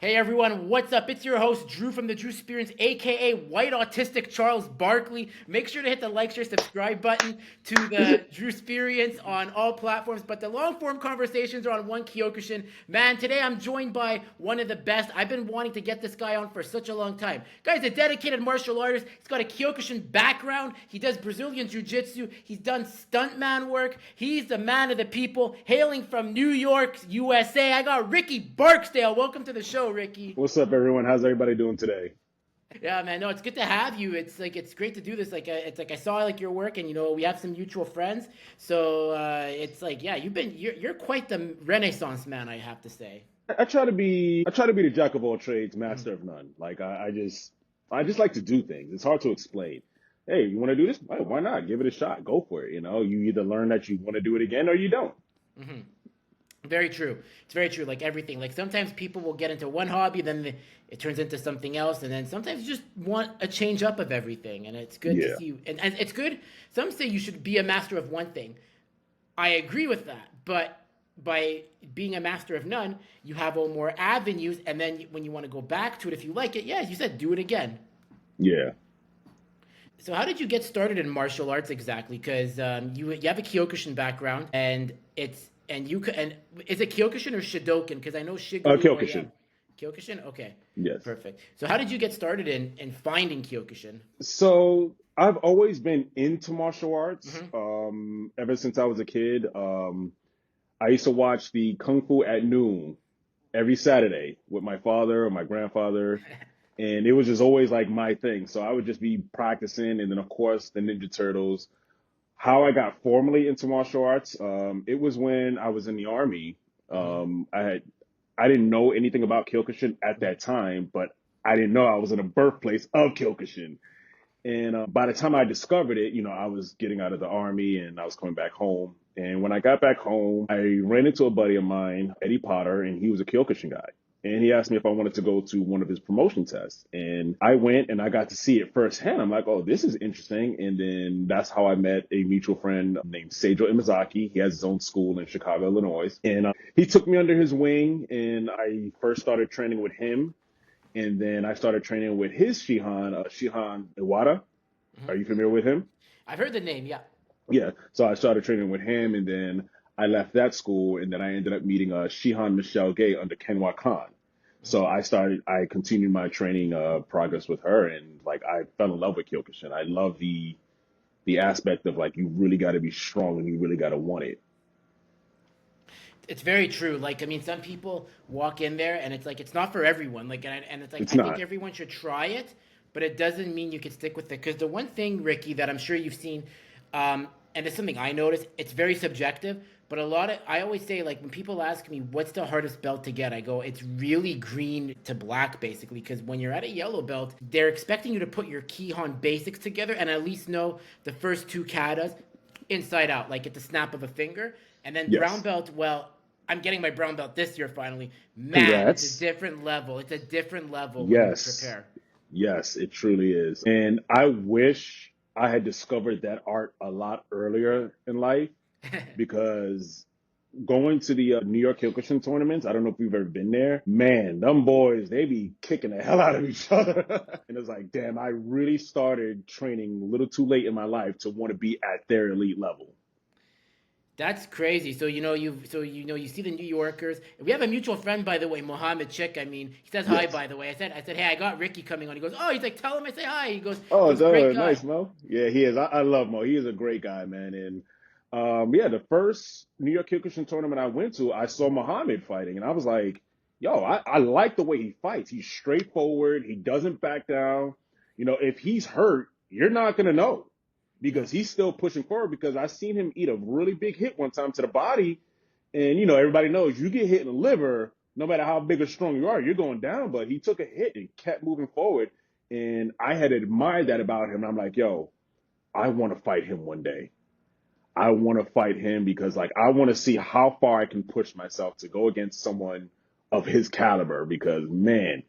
Hey everyone, what's up? It's your host Drew from the Drew Experience, aka White Autistic Charles Barkley. Make sure to hit the like, share, subscribe button to the Drew Experience on all platforms. But the long form conversations are on one Kyokushin. Man, today I'm joined by one of the best. I've been wanting to get this guy on for such a long time. Guy's a dedicated martial artist. He's got a Kyokushin background. He does Brazilian Jiu Jitsu. He's done stuntman work. He's the man of the people, hailing from New York, USA. I got Ricky Barksdale. Welcome to the show, Ricky. What's up, everyone? How's everybody doing today? Yeah, man. No, it's good to have you. It's great to do this. It's like I saw like your work, and we have some mutual friends. So it's like yeah, you're quite the Renaissance man, I have to say. I try to be the jack of all trades, Mhm. master of none. Like I just like to do things. It's hard to explain. Hey, you want to do this? Why not? Give it a shot. Go for it. You either learn that you want to do it again or you don't. Mhm. Very true. It's very true. Like everything. Like sometimes people will get into one hobby, it turns into something else, and then sometimes you just want a change up of everything. And it's good to Yeah, see you. And it's good. Some say you should be a master of one thing. I agree with that, but by being a master of none, you have all more avenues, and then when you want to go back to it, if you like it, yeah, as you said, do it again. yeah. So, how did you get started in martial arts exactly? Because you have a Kyokushin background, and and is it Kyokushin or Shidoken? Because I know Shiguru where you have Kyokushin. Kyokushin. Okay, Yes. perfect. So, how did you get started in finding Kyokushin? So I've always been into martial arts. Mm-hmm. Ever since I was a kid. I used to watch the Kung Fu at noon every Saturday with my father or my grandfather. And it was just always like my thing. So I would just be practicing, and then of course the Ninja Turtles. How I got formally into martial arts, it was when I was in the army. Mm-hmm. I didn't know anything about Kyokushin at that time, but I didn't know I was in the birthplace of Kyokushin. And by the time I discovered it, I was getting out of the army and I was coming back home. And when I got back home, I ran into a buddy of mine, Eddie Potter, and he was a Kyokushin guy. And he asked me if I wanted to go to one of his promotion tests. And I went and I got to see it firsthand. I'm like, oh, this is interesting. And then that's how I met a mutual friend named Seijo Imazaki. He has his own school in Chicago, Illinois. And he took me under his wing and I first started training with him. And then I started training with his Shihan Iwata. Mm-hmm. Are you familiar with him? I've heard the name. Yeah. Yeah. So I started training with him, and then I left that school, and then I ended up meeting Shihan Michelle Gay under Kenwa Khan. So Mm-hmm. I continued my training progress with her, and like I fell in love with Kyokushin. I love the aspect of like you really got to be strong and you really got to want it. It's very true. Like, I mean, some people walk in there and it's like it's not for everyone. Like, and it's like It's I think not. everyone should try it, but it doesn't mean you can stick with it. Because the one thing, Ricky, that I'm sure you've seen, and it's something I noticed, it's very subjective. But a lot of I always say like when people ask me what's the hardest belt to get, I go it's really green to black basically. Because when you're at a yellow belt, they're expecting you to put your Kihon basics together and at least know the first two katas inside out, like at the snap of a finger. And then brown Yes. belt, well, I'm getting my brown belt this year finally. Man, it's a Congrats. different level. It's a different level when you Yes. prepare. Yes, it truly is. And I wish I had discovered that art a lot earlier in life because going to the New York Kyokushin tournaments, I don't know if you've ever been there. Man, them boys, they be kicking the hell out of each other. And it's like, damn, I really started training a little too late in my life to want to be at their elite level. That's crazy. You see the New Yorkers. We have a mutual friend, by the way, Mohammed Chick. I mean, he says hi, Yes. by the way. I said, hey, I got Ricky coming on. He goes, oh, he's like, tell him I say hi. He Oh, goes, great dude, guy. nice, Mo. Yeah, he is. I love Mo. He is a great guy, man. And yeah, the first New York Kyokushin tournament I went to, I saw Muhammad fighting, and I was like, yo, I like the way he fights. He's straightforward. He doesn't back down. If he's hurt, you're not gonna know Yeah. because he's still pushing forward. Because I seen him eat a really big hit one time to the body, and everybody knows you get hit in the liver, no matter how big or strong you are, you're going down. But he took a hit and kept moving forward. And I had admired that about him. And I'm like, yo, I want to fight him one day. I want to fight him because like I want to see how far I can push myself to go against someone of his caliber because man,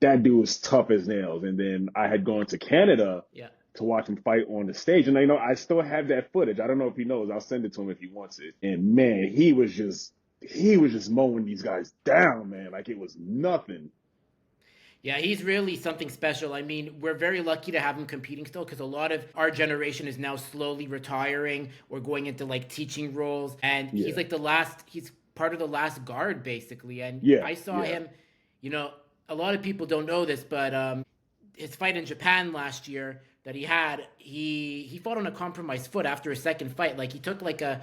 that dude was tough as nails. And then I had gone to Canada Yeah. to watch him fight on the stage. And I still have that footage. I don't know if he knows. I'll send it to him if he wants it. And man, he was just mowing these guys down, man. Like it was nothing. Yeah, he's really something special. I mean, we're very lucky to have him competing still because a lot of our generation is now slowly retiring or going into like teaching roles. And he's Yeah, like the last, he's part of the last guard basically. And yeah, I saw yeah. him, you know, a lot of people don't know this, but his fight in Japan last year that he had, he fought on a compromised foot after his second fight. Like he took like an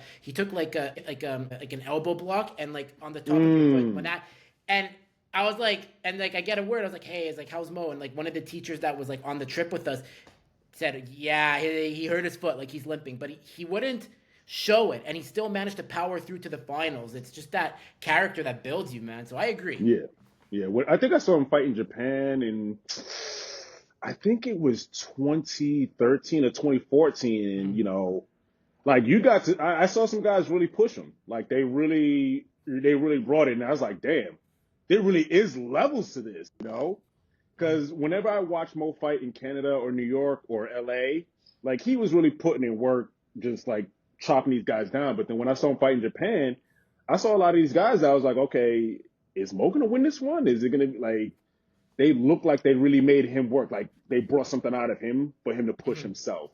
elbow block and like on the top of your foot when Mm. that and I was like, and like I get a word. I was like, hey, it's like how's Mo? And like one of the teachers that was like on the trip with us said, yeah, he hurt his foot, like he's limping, but he wouldn't show it, and he still managed to power through to the finals. It's just that character that builds you, man. So I agree. Yeah, yeah. I think I saw him fight in Japan in, I think it was 2013 or 2014. And, Mm-hmm. like you got to, I saw some guys really push him. Like they really brought it. And I was like, damn, there really is levels to this, you know? Because whenever I watch Mo fight in Canada or New York or LA, like he was really putting in work, just like chopping these guys down. But then when I saw him fight in Japan, I saw a lot of these guys. I was like, okay, is Mo gonna win this one? Is it gonna be like they look like they really made him work? Like they brought something out of him for him to push Mm-hmm. himself.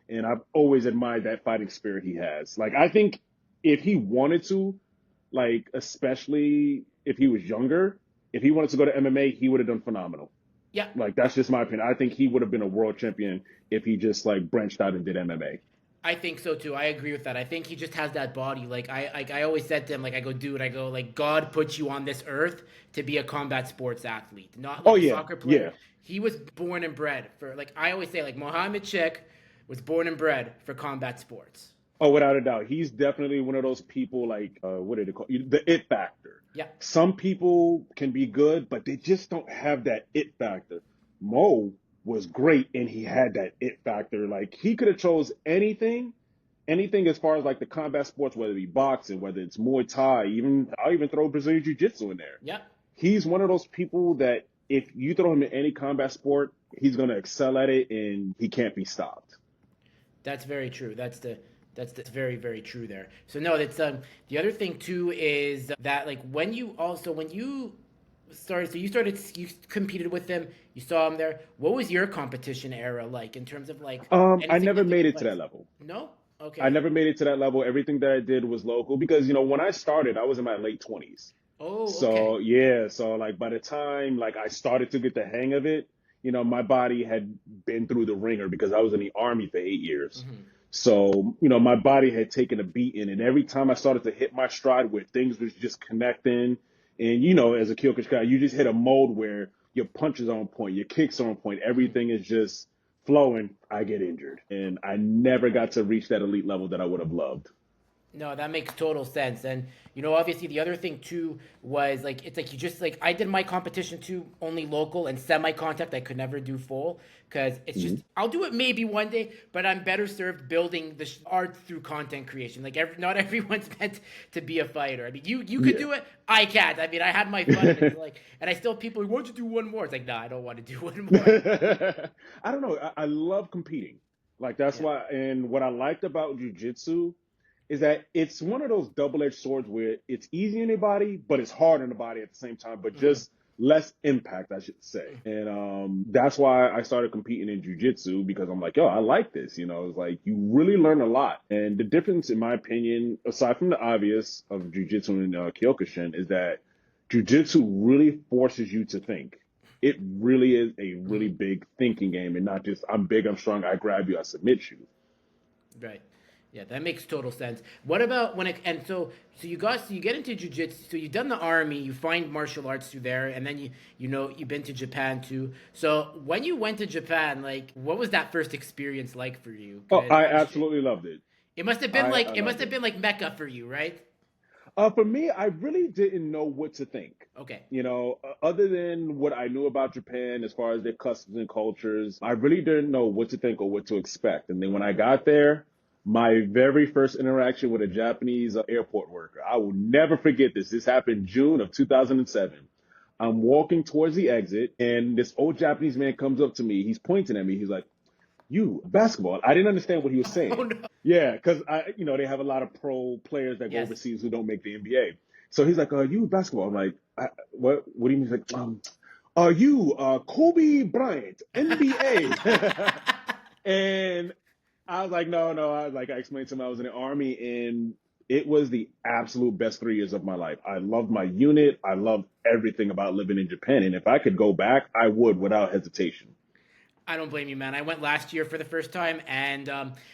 And I've always admired that fighting spirit he has. Like I think if he wanted to, like especially if he was younger, if he wanted to go to MMA, he would have done phenomenal. Yeah, Like that's just my opinion. I think he would have been a world champion if he just like branched out and did MMA. I think so too. I agree with that. I think he just has that body. I always said to him, like I go, dude, I go like God put you on this earth to be a combat sports athlete, not Oh like a yeah, soccer player. yeah. He was born and bred for like I always say, like Mohammed Sheikh was born and bred for combat sports. Oh, without a doubt, he's definitely one of those people. Like, what did it call the it factor? Yeah. Some people can be good, but they just don't have that it factor. Mo was great, and he had that it factor. Like, he could have chose anything as far as like the combat sports, whether it be boxing, whether it's Muay Thai, even I'll even throw Brazilian Jiu Jitsu in there. Yeah. He's one of those people that if you throw him in any combat sport, he's gonna excel at it, and he can't be stopped. That's very true. That's very very true there. So no, that's the other thing too is that like when you started you competed with them, you saw him there. What was your competition era like in terms of like any I never made significant it to that fights? level. No? I Okay. never made it to that level. Everything that I did was local because when I started, I was in my late 20s. Oh, So okay. yeah, so like by the time like I started to get the hang of it, my body had been through the ringer because I was in the army for 8 years. Hmm. So, my body had taken a beating, and every time I started to hit my stride where things was just connecting, and as a Kyokushin guy, you just hit a mode where your punches are on point, your kicks are on point, Hmm. everything is just flowing. I get injured, and I never got to reach that elite level that I would have loved. No, that makes total sense. And obviously the other thing too was like it's like you just like I did my competition too only local and semi contact. I could never do full because it's Mhm. just I'll do it maybe one day, but I'm better served building the art through content creation. Like not everyone's meant to be a fighter. I mean, you could Yeah. do it. I can't. I mean, I had my fun and it's like, and I still people. Why don't you do one more? It's like, nah, I don't want to do one more. I don't know. I love competing. Like that's Yeah. why, and what I liked about jujitsu is that it's one of those double-edged swords where it's easy on the body, but it's hard on the body at the same time, but Hmm. just less impact, I should say. And that's why I started competing in jujitsu because I'm like, yo, I like this. It's like you really learn a lot. And the difference, in my opinion, aside from the obvious of jujitsu and Kyokushin, is that jujitsu really forces you to think. It really is a really Hmm. big thinking game, and not just I'm big, I'm strong, I grab you, I submit you. Right. Yeah, that makes total sense. What about when it and so you get into jujitsu. So you've done the army, you find martial arts through there, and then you've been to Japan too. So when you went to Japan, like what was that first experience like for you? Oh, Because I I'm sure absolutely loved it. I it must loved have it. been like Mecca for you, right? For me, I really didn't know what to think. Okay. Other than what I knew about Japan as far as their customs and cultures, I really didn't know what to think or what to expect. And then when I got there, my very first interaction with a Japanese airport worker, I will never forget this. This happened June of 2007. I'm walking towards the exit, and this old Japanese man comes up to me. He's pointing at me. He's like, you basketball. I didn't understand what he was Oh saying. no. Yeah, because they have a lot of pro players that go Yes. overseas who don't make the NBA. So he's like, you basketball. I'm like, what? What do you mean? He's like, are you Kobe Bryant, NBA? And I was like, no, no. I explained to him I was in the army, and it was the absolute best 3 years of my life. I loved my unit. I loved everything about living in Japan. And if I could go back, I would without hesitation. I don't blame you, man. I went last year for the first time, and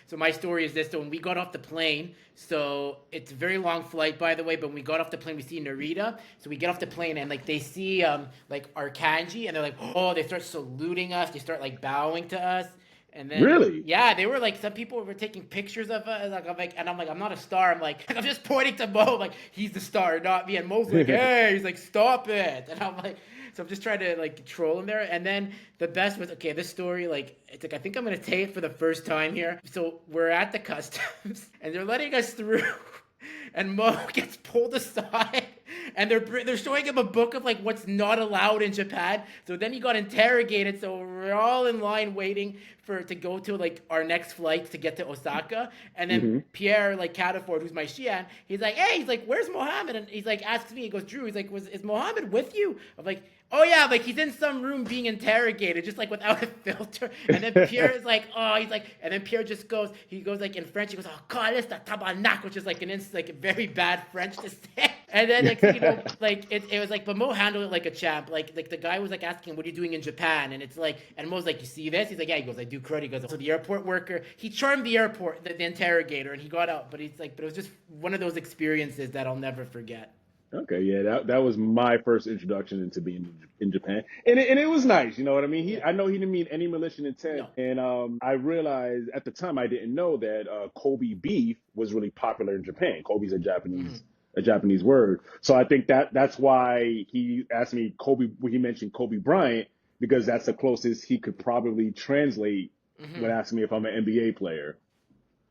so my story is this: so when we got off the plane, so it's a very long flight, by the way. But when we got off the plane, we see Narita. So we get off the plane, and like they see like our kanji, and they're like, oh, they start saluting us. They start like bowing to us, and then Really? yeah, they were like, some people were taking pictures of us. Like and I'm like, I'm not a star. I'm like, I'm just pointing to Mo, like he's the star, not me. And Mo's like, hey, he's like, stop it, and I'm like. So I'm just trying to like troll him there. And then the best was, okay, this story, like it's like I think I'm gonna take it for the first time here. So we're at the customs and they're letting us through. And Mo gets pulled aside, and they're showing him a book of like what's not allowed in Japan. So then he got interrogated. So we're all in line waiting for to go to like our next flight to get to Osaka. And then Hmm. Pierre like Cataford, who's my Shian, he's like, hey, he's like, where's Mohammed? And he's like, asks me, he goes, Drew, he's like, is Mohammed with you? I'm like, oh yeah, like he's in some room being interrogated, just like without a filter. And then Pierre is like, oh, he's like, and then Pierre just goes, he goes like in French, he goes, oh, calista tabarnak, which is like like a very bad French to say. And then like like it was like, but Mo handled it like a champ. Like the guy was like asking, what are you doing in Japan? And it's like, and Mo's like, you see this? He's like, yeah. He goes, I do karate. He goes, so the airport worker, he charmed the airport, the interrogator, and he got out. But he's like, but it was just one of those experiences that I'll never forget. Okay, yeah, that was my first introduction into being in Japan, and it was nice. You know what I mean? Yeah. I know he didn't mean any malicious intent, No. and I realized at the time I didn't know that Kobe beef was really popular in Japan. Kobe's Mm-hmm. a Japanese word, so I think that's why he asked me Kobe when he mentioned Kobe Bryant, because that's the closest he could probably translate Mm-hmm. when asking me if I'm an NBA player.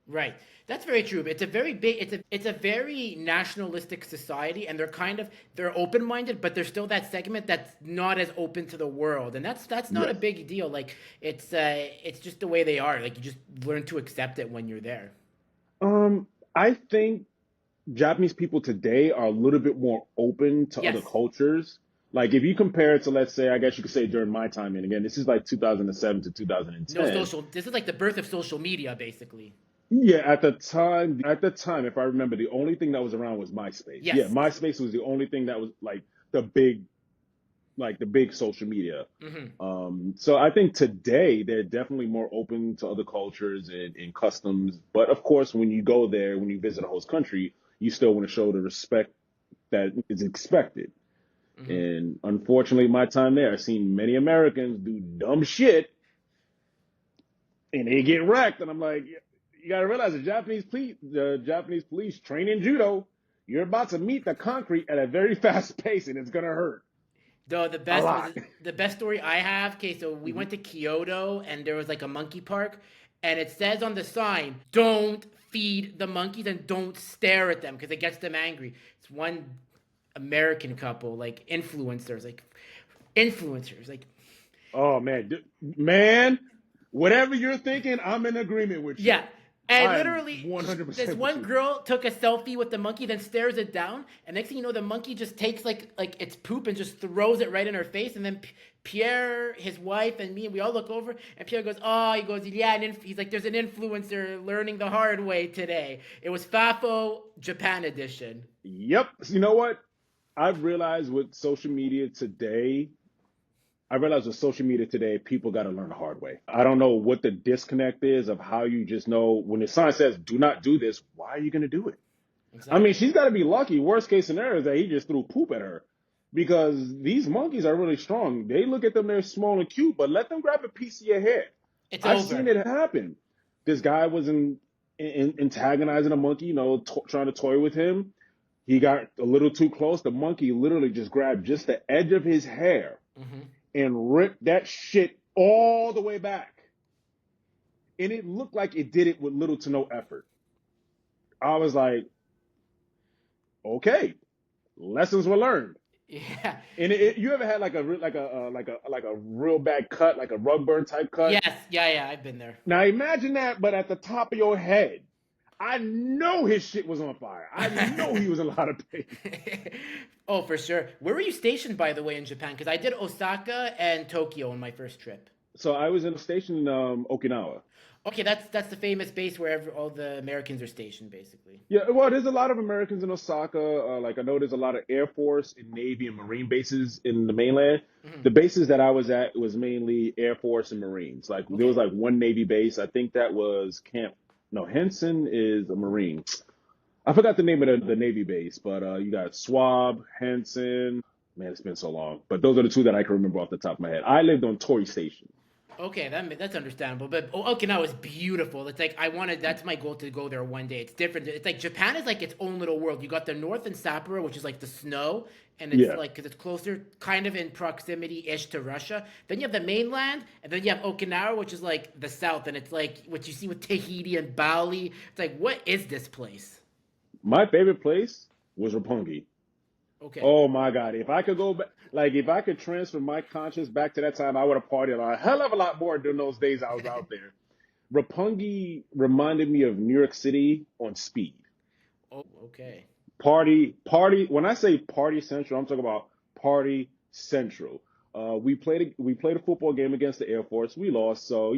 Right. That's very true. It's a very big. It's a very nationalistic society, and they're open minded, but there's still that segment that's not as open to the world, and that's not a Yes. big deal. Like it's just the way they are. Like you just learn to accept it when you're there. I think Japanese people today are a little bit more open to other Yes. cultures. Like if you compare it to, let's say, I guess you could say during my time, and again, this is like 2007 to No 2010. social. This is like the birth of social media, basically. Yeah, at the time, if I remember, the only thing that was around was MySpace. Yeah, Yes. MySpace was the only thing that was the big, the big social media. Hmm. So I think today they're definitely more open to other cultures and customs. But of course, when you go there, when you visit a host country, you still want to show the respect that is expected. Hmm. And unfortunately, my time there, I've seen many Americans do dumb shit and they get wrecked. And I'm like, you got to realize the Japanese police train in judo. You're about to meet the concrete at a very fast pace, and it's gonna hurt Though the a best was lot. the best story I have. Okay, so we Hmm. went to Kyoto and there was like a monkey park, and it says on the sign, "Don't feed the monkeys and don't stare at them because it gets them angry." It's one American couple, like influencers, like Oh man, man, whatever you're thinking, I'm in agreement with yeah. you. And I am literally, this 100% with one you. girl took a selfie with the monkey, then stares it down, and next thing you know, the monkey just takes like its poop and just throws it right in her face. And then Pierre, his wife, and me, we all look over, and Pierre goes, "Oh," he goes, "Yeah," and he's like, "There's an influencer learning the hard way today. It was Fafo Japan edition." Yep. You know what? I've realized with social media today, I realize with social media today, people got to learn the hard way. I don't know what the disconnect is of how you just know when the sign says "Do not do this." Why are you going to do it? I mean, Exactly. she's got to be lucky. Worst case scenario is that he just threw poop at her, because these monkeys are really strong. They look at them, they're small and cute, but let them grab a piece of your hair. It's I've seen over. it happen. This guy was antagonizing a monkey, trying to toy with him. He got a little too close. The monkey literally just grabbed just the edge of his hair Hmm. and ripped that shit all the way back. And it looked like it did it with little to no effort. I was like, okay, lessons were learned. Yeah. And you ever had like a real bad cut, like a rug burn type cut? Yes. Yeah. Yeah. I've been there. Now imagine that, but at the top of your head. I know his shit was on fire. I know he was in a lot of pain. Oh, for sure. Where were you stationed, by the way, in Japan? Because I did Osaka and Tokyo on my first trip. So I was in a station in Okinawa. Okay, that's the famous base where all the Americans are stationed, basically. Yeah, well, there's a lot of Americans in Osaka. Like I know there's a lot of Air Force and Navy and Marine bases in the mainland. Hmm. The bases that I was at was mainly Air Force and Marines. Like there was Okay. like one Navy base. I think that was Camp. No, Henson is a Marine. I forgot the name of the Navy base, but you got Swab, Henson. Man, it's been so long. But those are the two that I can remember off the top of my head. I lived on Tory Station. Okay, that's understandable. But Okinawa is beautiful. It's like I wanted. That's my goal to go there one day. It's different. It's like Japan is like its own little world. You got the north and Sapporo, which is like the snow, and it's Yeah. like because it's closer, kind of in proximity ish to Russia. Then you have the mainland, and then you have Okinawa, which is like the south, and it's like what you see with Tahiti and Bali. It's like what is this place? My favorite place was Roppongi. Okay. Oh my God. If I could go back, like if I could transfer my conscience back to that time, I would have partied a hell of a lot more during those days I was out there. Roppongi reminded me of New York City on speed. Oh, okay. Party. When I say party central, I'm talking about party central. We played a football game against the Air Force. We lost, so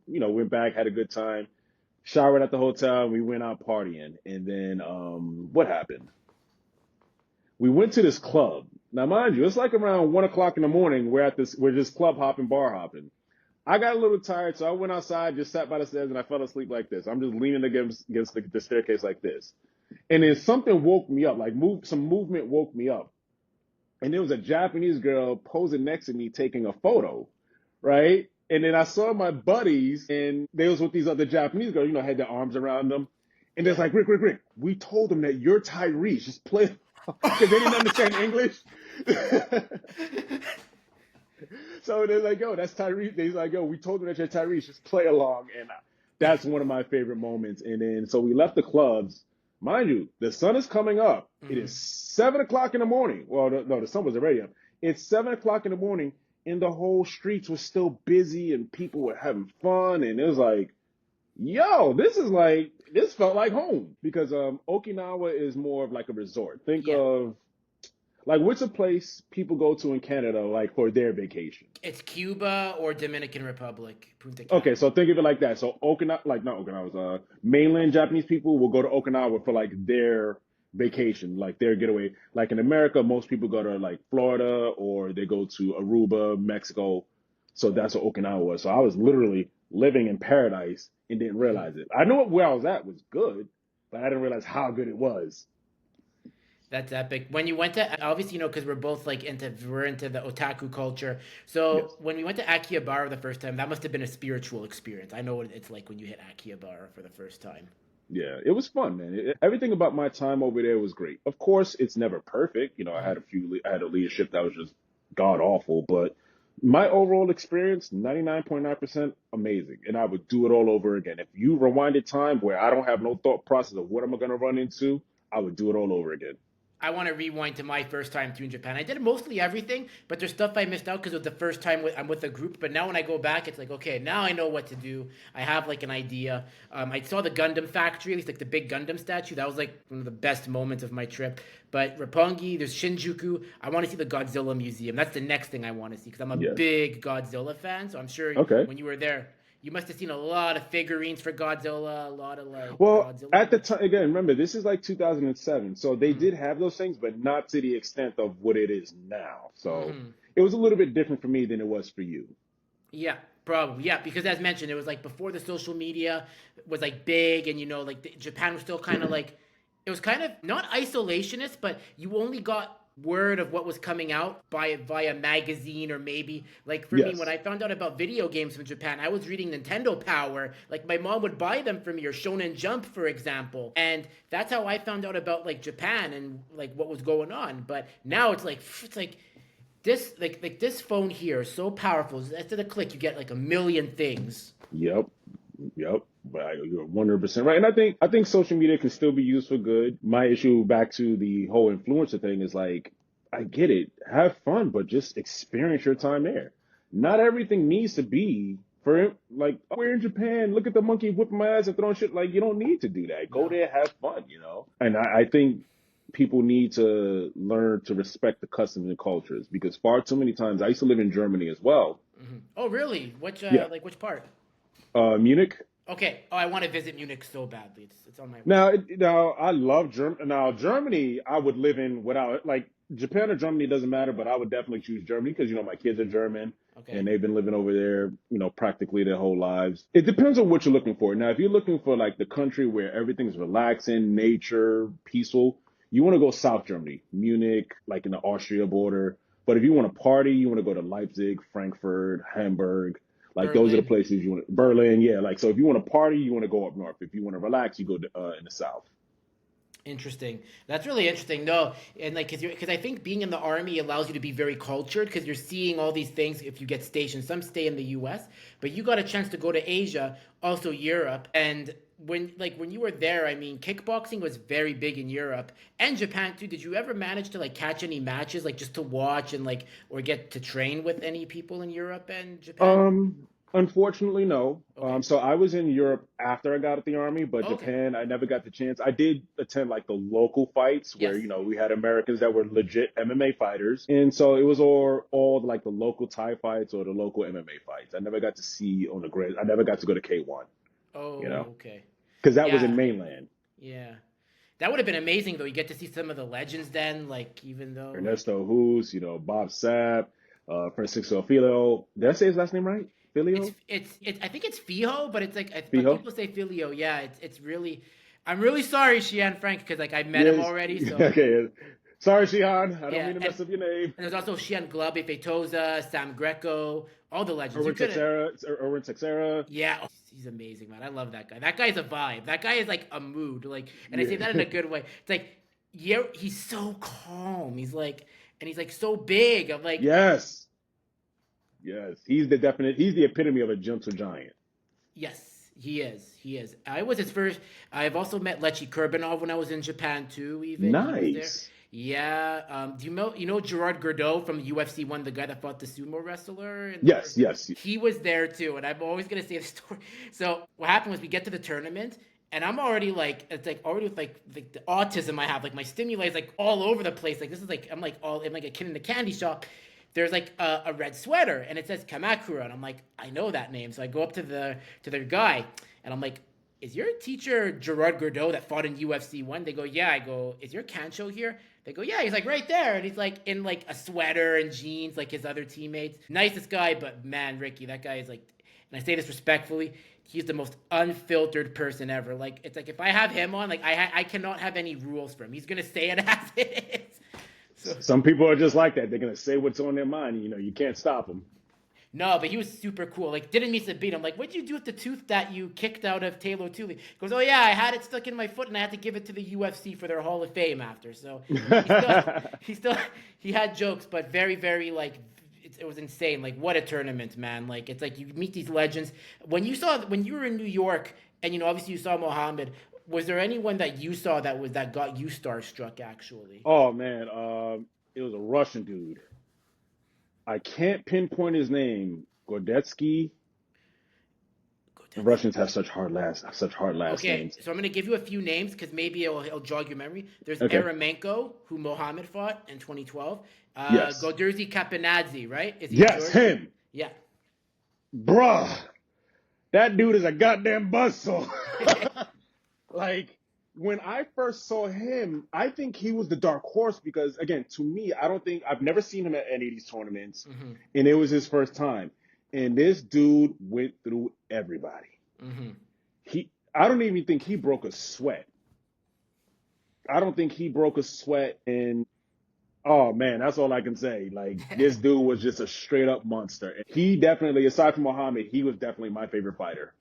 went back, had a good time, showered at the hotel, and we went out partying. And then what happened? We went to this club. Now, mind you, it's like around 1 o'clock in the morning. We're just club hopping, bar hopping. I got a little tired, so I went outside, just sat by the stairs, and I fell asleep like this. I'm just leaning against the staircase like this. And then something woke me up, like some movement woke me up. And there was a Japanese girl posing next to me taking a photo, right? And then I saw my buddies, and they was with these other Japanese girls, had their arms around them. And they're Yeah. like, Rick, we told them that you're Tyrese. Just play, because they didn't understand English. So they're like, yo, that's Tyrese. They're like, yo, we told them that you're Tyrese. Just play along. And that's one of my favorite moments. And then, so we left the clubs. Mind you, the sun is coming up. It is Mhm. 7 o'clock in the morning. Well, no, the sun was already up. It's 7 o'clock in the morning, and the whole streets were still busy, and people were having fun. And it was like, yo, this felt like home because Okinawa is more of like a resort. Think Yeah. of like what's a place people go to in Canada like for their vacation? It's Cuba or Dominican Republic, Punta Okay, Cana. so think of it like that. So Okinawa, like not Okinawa's, mainland Japanese people will go to Okinawa for like their vacation, like their getaway. Like in America, most people go to like Florida or they go to Aruba, Mexico. So that's what Okinawa was. So I was literally living in paradise and didn't Mhm. realize it. I know where I was at was good, but I didn't realize how good it was. That's epic. When you went to obviously because we're into the otaku culture. So Yes. when we went to Akihabara the first time, that must have been a spiritual experience. I know what it's like when you hit Akihabara for the first time. Yeah, it was fun, man. Everything about my time over there was great. Of course, it's never perfect. Mhm. I had a leadership that was just god awful, but my overall experience, 99.9% amazing. And I would do it all over again. If you rewinded time where I don't have no thought process of what am I going to run into, I would do it all over again. I want to rewind to my first time through in Japan. I did mostly everything, but there's stuff I missed out because it was the first time I'm with a group. But now when I go back, it's like, okay, now I know what to do. I have like an idea. I saw the Gundam factory, at least like the big Gundam statue. That was like one of the best moments of my trip. But Roppongi, there's Shinjuku. I want to see the Godzilla Museum. That's the next thing I want to see because I'm a Yes. big Godzilla fan. So I'm sure Okay. when you were there, you must have seen a lot of figurines for Godzilla, a lot of like Well, Godzilla at the merch. time, again, remember, this is like 2007. So they Mm-hmm. did have those things, but not to the extent of what it is now. So Mm-hmm. it was a little bit different for me than it was for you. Yeah, probably. Yeah, because as mentioned, it was like before the social media was like big, and like Japan was still kind of like it was kind of not isolationist, but you only got word of what was coming out by via magazine or maybe like for me when Yes. I found out about video games from Japan, I was reading Nintendo Power. Like my mom would buy them for me or Shonen Jump, for example, and that's how I found out about like Japan and like what was going on. But now it's like this like this phone here is so powerful. After the click, you get like a million things. Yep. Yep. But you're 100% right. And I think social media can still be used for good. My issue back to the whole influencer thing is like, I get it. Have fun, but just experience your time there. Not everything needs to be For him, like, oh, we're in Japan. Look at the monkey whipping my ass and throwing shit. Like, you don't need to do that. Go No. there, have fun, you know? And I think people need to learn to respect the customs and cultures because far too many times, I used to live in Germany as well. Oh, really? Yeah. Which part? Munich. Okay. Oh, I want to visit Munich so badly. It's on my wish Now, list. now I love Germany. Now, Germany, I would live in without, like, Japan or Germany doesn't matter, but I would definitely choose Germany because, you know, my kids are German Okay. and they've been living over there, you know, practically their whole lives. It depends on what you're looking for. Now, if you're looking for like the country where everything's relaxing, nature, peaceful, you want to go South Germany, Munich, like in the Austria border. But if you want to party, you want to go to Leipzig, Frankfurt, Hamburg. Like those are the Berlin. places you want. Berlin, yeah. Like so, if you want to party, you want to go up north. If you want to relax, you go in the south. Interesting. That's really interesting. No, and like, because I think being in the army allows you to be very cultured because you're seeing all these things. If you get stationed, some stay in the U.S., but you got a chance to go to Asia, also Europe, and when you were there, I mean, kickboxing was very big in Europe and Japan too. Did you ever manage to like catch any matches, like just to watch and like or get to train with any people in Europe and Japan? Unfortunately, no. Okay. So I was in Europe after I got out of the army, but Okay. Japan, I never got the chance. I did attend like the local fights where, Yes. you know, we had Americans that were legit MMA fighters. And so it was all like the local Thai fights or the local MMA fights. I never got to see on the grid. I never got to go to K1, you know, Oh, okay. because that was in Yeah. mainland. Yeah. That would have been amazing though. You get to see some of the legends then, like even though like Ernesto Hus, you know, Bob Sapp, Francisco Filio. Did I say his last name right? Filio? it's I think it's Fijo, but it's like but Fijo? people say Filio. Yeah, it's really I'm really sorry, Shian Frank, because like I met him Yes. already. So Okay. Sorry, Shihan. I don't yeah, mean to and mess up your name. there's also Shian Glabe Fetosa, Sam Greco, all the legends. You Erwin could have Texera. Erwin Texera. yeah, oh, he's amazing, man. I love that guy. That guy's a vibe. That guy is like a mood. Like, and I say that in Yeah. a good way. It's like, yeah, he's so calm. He's like, and he's like so big. I'm like, Yes. Yes. He's the epitome of a gentle giant. yes, he is. He is. I was his first. I've also met Lechi Kurbanov when I was in Japan too. Even he was there. Nice. Yeah. Do you know Gerard Gordeau from UFC One, the guy that fought the sumo wrestler in the Yes. first? Yes. He was there too, and I'm always gonna say the story. So what happened was we get to the tournament, and I'm already like it's like already with like the autism I have, like my stimuli is like all over the place. Like this is like I'm like a kid in the candy shop. There's like a red sweater and it says Kamakura and I'm like I know that name, so I go up to the guy and I'm like, is your teacher Gerard Gordeau that fought in UFC One? They go, yeah. I go, is your Kancho here? They go, yeah. He's like right there, and he's like in like a sweater and jeans, like his other teammates. Nicest guy, but man, Ricky, that guy is like, and I say this respectfully, he's the most unfiltered person ever. Like it's like if I have him on, like I cannot have any rules for him. He's gonna say it as it is. So Some people are just like that. They're gonna say what's on their mind. You know, you can't stop them. no, but he was super cool. Like, didn't miss a beat. I'm like, what'd you do with the tooth that you kicked out of Taylor Tooley? He goes, oh yeah, I had it stuck in my foot and I had to give it to the UFC for their Hall of Fame after. So he still, he still, he had jokes, but very, very like, it was insane. Like, what a tournament, man! Like, it's like you meet these legends. When you were in New York, and you know, obviously you saw Mohammed. Was there anyone that you saw that got you starstruck? Actually, Oh man, it was a Russian dude. I can't pinpoint his name. Gordetsky. The Russians have such hard last okay, names. so I'm gonna give you a few names because maybe it'll jog your memory. There's Okay. Eremenko, who Mohammed fought in 2012. Yes. Goderzi Kapinadze, right? Is he in Yes, Georgia? him. Yeah. Bruh. That dude is a goddamn buzzsaw. Like when I first saw him, I think he was the dark horse because again, to me, I don't think I've never seen him at any of these tournaments, Mm-hmm. and it was his first time. And this dude went through everybody. Mm-hmm. I don't even think he broke a sweat. I don't think he broke a sweat, and oh man, that's all I can say. Like this dude was just a straight up monster. And he definitely, aside from Muhammad, he was definitely my favorite fighter.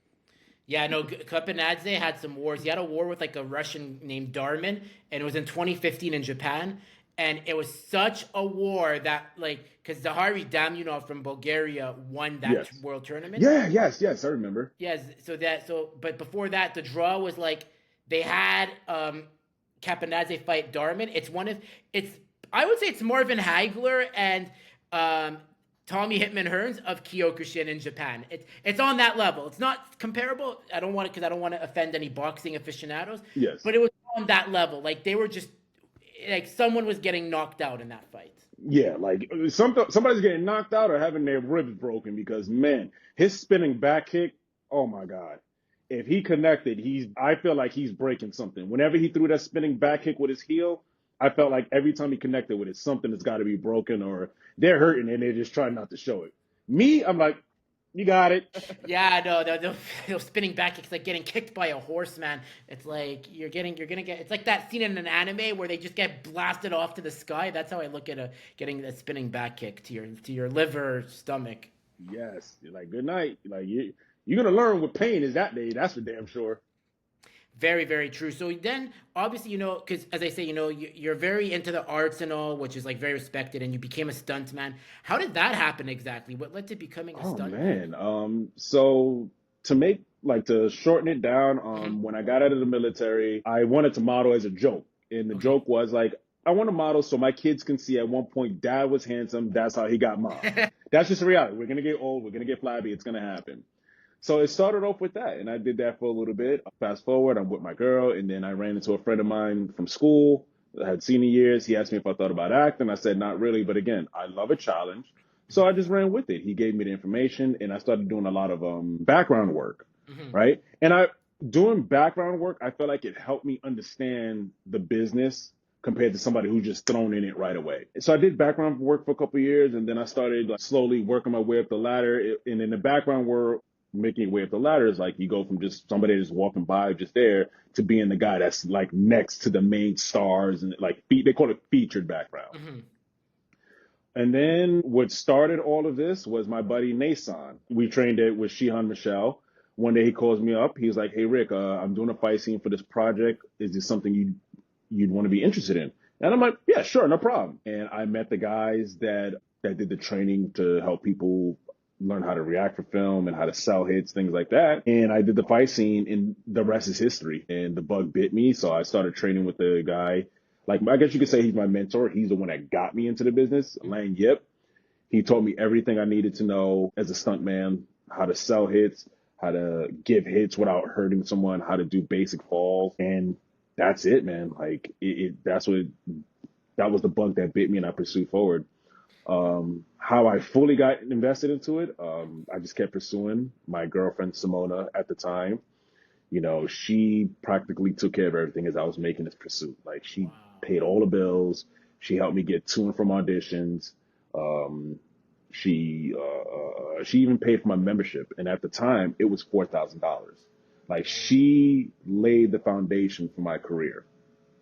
Yeah, no, Kapinadze had some wars. He had a war with like a Russian named Darman, and it was in 2015 in Japan. And it was such a war that, like, because Zahari Damyunov from Bulgaria won that Yes. world tournament. Yeah, yes, I remember. Yes, but before that, the draw was like they had Kapinadze fight Darman. It's I would say it's Marvin Hagler and um, Tommy Hitman Hearns of Kyokushin in Japan. It's on that level. It's not comparable. I don't want to because I don't want to offend any boxing aficionados, Yes. but it was on that level. Like they were just like someone was getting knocked out in that fight. Yeah, like somebody's getting knocked out or having their ribs broken because man, his spinning back kick, oh my God. If he connected, I feel like he's breaking something. Whenever he threw that spinning back kick with his heel, I felt like every time he connected with it, something has got to be broken or they're hurting and they're just trying not to show it. Me, I'm like, you got it. Yeah, no, those spinning back kicks like getting kicked by a horse, man. It's like you're gonna get. It's like that scene in an anime where they just get blasted off to the sky. That's how I look at getting a spinning back kick to your liver, stomach. Yes. You're like, good night. Like you're gonna learn what pain is that day. That's for damn sure. Very, very true. So then, obviously, because as I say, you're very into the arts and all, which is like very respected, and you became a stuntman. How did that happen exactly? What led to becoming a Oh stuntman? man. So to shorten it down, Hmm. when I got out of the military, I wanted to model as a joke. And the Okay. joke was like, I want to model so my kids can see at one point dad was handsome, that's how he got mobbed. That's just the reality. We're gonna get old, we're gonna get flabby, it's gonna happen. So it started off with that, and I did that for a little bit. Fast forward, I'm with my girl, and then I ran into a friend of mine from school. I had senior years. He asked me if I thought about acting. I said not really, but again, I love a challenge, so I just ran with it. He gave me the information, and I started doing a lot of background work, Hmm. right? And I doing background work, I felt like it helped me understand the business compared to somebody who's just thrown in it right away. So I did background work for a couple of years, and then I started like, slowly working my way up the ladder. And in the background work, making your way up the ladder is like you go from just somebody just walking by just there to being the guy that's like next to the main stars and like they call it featured background. Hmm. And then what started all of this was my buddy Nason. We trained it with Shihan Michelle. One day he calls me up. He's like, "Hey Rick, I'm doing a fight scene for this project. Is this something you'd want to be interested in?" And I'm like, "Yeah, sure, no problem." And I met the guys that did the training to help people learn how to react for film and how to sell hits, things like that. And I did the fight scene, and the rest is history. And the bug bit me, so I started training with the guy. Like I guess you could say he's my mentor. He's the one that got me into the business, Lang Yip. He taught me everything I needed to know as a stuntman, how to sell hits, how to give hits without hurting someone, how to do basic falls, and that's it, man. Like that was the bug that bit me, and I pursued forward. How I fully got invested into it, I just kept pursuing. My girlfriend Simona at the time, she practically took care of everything as I was making this pursuit. Like she Wow. paid all the bills. She helped me get to and from auditions. Um, she even paid for my membership, and at the time it was $4,000. Like she laid the foundation for my career,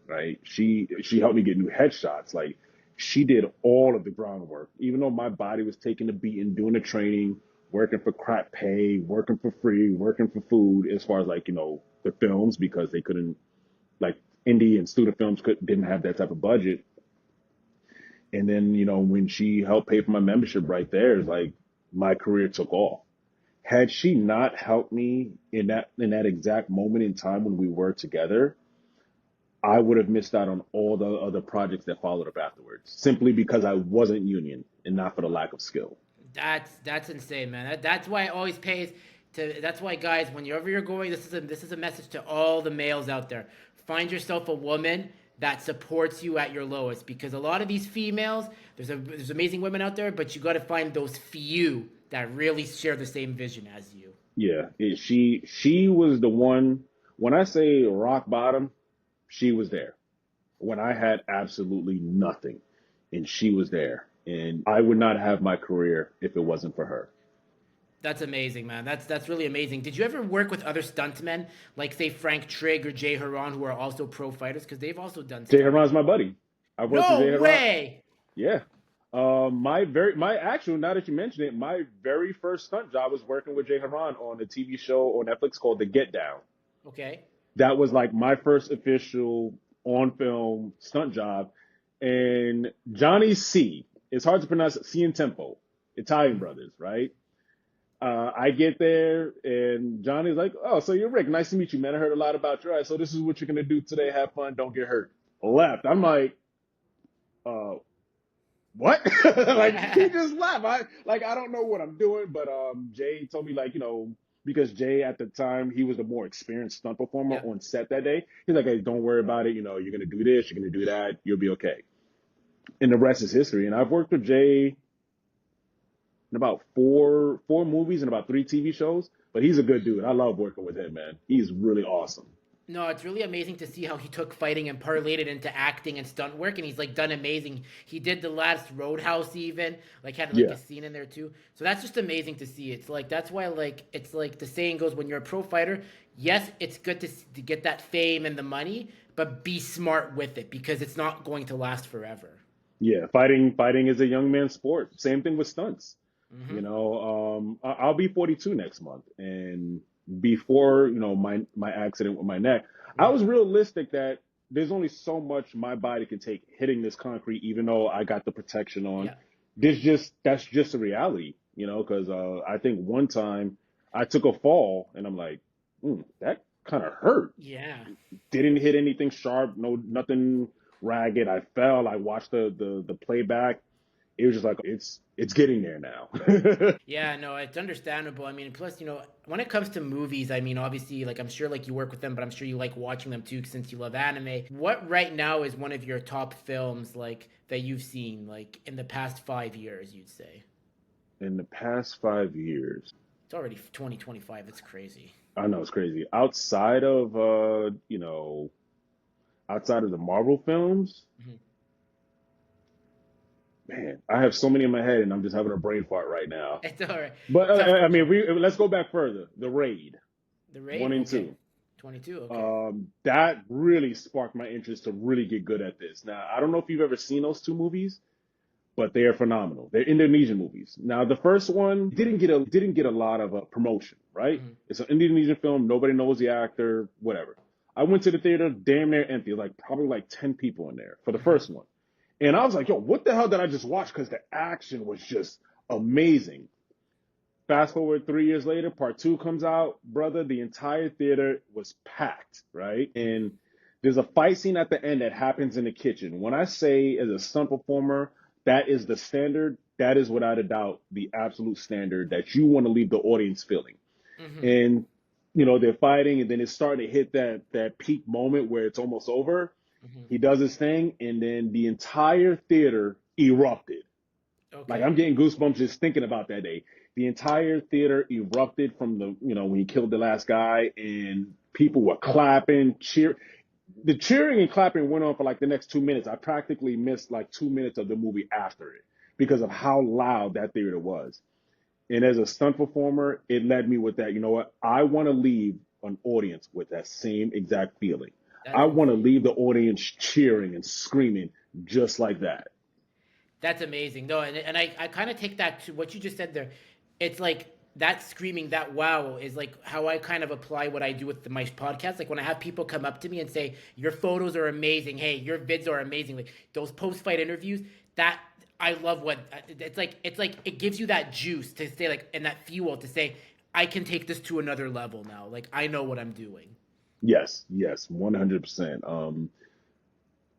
right? She helped me get new headshots. Like she did all of the groundwork, even though my body was taking the beating, doing the training, working for crap pay, working for free, working for food, as far as like the films because they couldn't like indie and student films didn't have that type of budget. And then when she helped pay for my membership right there, is like my career took off. Had she not helped me in that exact moment in time when we were together, I would have missed out on all the other projects that followed up afterwards, simply because I wasn't union and not for the lack of skill. That's insane, man. That's why it always pays to. That's why, guys, whenever you're going, this is a message to all the males out there. Find yourself a woman that supports you at your lowest, because a lot of these females, there's amazing women out there, but you got to find those few that really share the same vision as you. Yeah, she was the one. When I say rock bottom, she was there. When I had absolutely nothing, and she was there, and I would not have my career if it wasn't for her. That's amazing, man. That's really amazing. Did you ever work with other stuntmen, like say Frank Trigg or Jay Haran, who are also pro fighters? Because they've also done Jay stunts. Haran's my buddy. I worked with No Jay Haran. way. Yeah. My actual, now that you mention it, my very first stunt job was working with Jay Haran on a TV show on Netflix called The Get Down. Okay. That was like my first official on film stunt job. And Johnny C, it's hard to pronounce C and Tempo, Italian brothers, right? I get there and Johnny's like, "Oh, so you're Rick. Nice to meet you, man. I heard a lot about you. All right, so this is what you're gonna do today. Have fun. Don't get hurt." Left. I'm like, uh, what? Like he just laughed. I don't know what I'm doing, but Jay told me like, because Jay at the time he was the more experienced stunt performer Yeah. on set that day. He's like, hey, don't worry about it. You're gonna do this, you're gonna do that, you'll be okay. And the rest is history. And I've worked with Jay in about four movies and about three TV shows. But he's a good dude. I love working with him, man. He's really awesome. No, it's really amazing to see how he took fighting and parlayed it into acting and stunt work, and he's like done amazing. He did the last Roadhouse, even like had like a Yeah. scene in there too. So that's just amazing to see. It's like that's why like it's like the saying goes: when you're a pro fighter, yes, it's good to get that fame and the money, but be smart with it because it's not going to last forever. Yeah. Fighting is a young man's sport. Same thing with stunts. Hmm. I'll be 42 next month, and before my accident with my neck, I Hmm. was realistic that there's only so much my body can take hitting this concrete, even though I got the protection on. Yeah. That's just a reality, because I think one time I took a fall, and I'm like, that kind of hurt. Yeah. Didn't hit anything sharp, no nothing ragged. I fell. I watched the playback. It was just like it's getting there now. Yeah, no, it's understandable. I mean, plus, when it comes to movies, I mean, obviously, like, I'm sure, like, you work with them, but I'm sure you like watching them too since you love anime. What right now is one of your top films, like, that you've seen, like, in the past 5 years, you'd say? In the past 5 years, It's already 2025. It's crazy. I know it's crazy. Outside of the Marvel films, Hmm. man, I have so many in my head, and I'm just having a brain fart right now. It's all right. But Tough I mean, question. let's go back further. The Raid The one Raid? and Okay. two. 22? Okay. That really sparked my interest to really get good at this. Now, I don't know if you've ever seen those two movies, but they are phenomenal. They're Indonesian movies. Now, the first one didn't get a lot of promotion, right? Hmm. It's an Indonesian film. Nobody knows the actor, whatever. I went to the theater, damn near empty, like probably like 10 people in there for the Hmm. first one. And I was like, yo, what the hell did I just watch? Because the action was just amazing. Fast forward 3 years later, part two comes out, brother. The entire theater was packed, right? And there's a fight scene at the end that happens in the kitchen. When I say as a stunt performer, that is the standard. That is without a doubt the absolute standard that you want to leave the audience feeling. Hmm. And they're fighting, and then it's starting to hit that peak moment where it's almost over. Hmm. He does his thing, and then the entire theater erupted. Like Okay. I'm getting goosebumps just thinking about that day. The entire theater erupted from when he killed the last guy, and people were clapping, cheer. The cheering and clapping went on for like the next 2 minutes. I practically missed like 2 minutes of the movie after it because of how loud that theater was. And as a stunt performer, it led me with that. You know what? I want to leave an audience with that same exact feeling. I That's want to insane. leave the audience cheering and screaming just like that. That's amazing. No, and I kind of take that to what you just said there. It's like that screaming, that wow is like how I kind of apply what I do with my podcast. Like when I have people come up to me and say, your photos are amazing. Hey, your vids are amazing. Like those post fight interviews, that I love what it's like it gives you that juice to say like and that fuel to say, I can take this to another level now. Like I know what I'm doing. Yes, yes, 100%.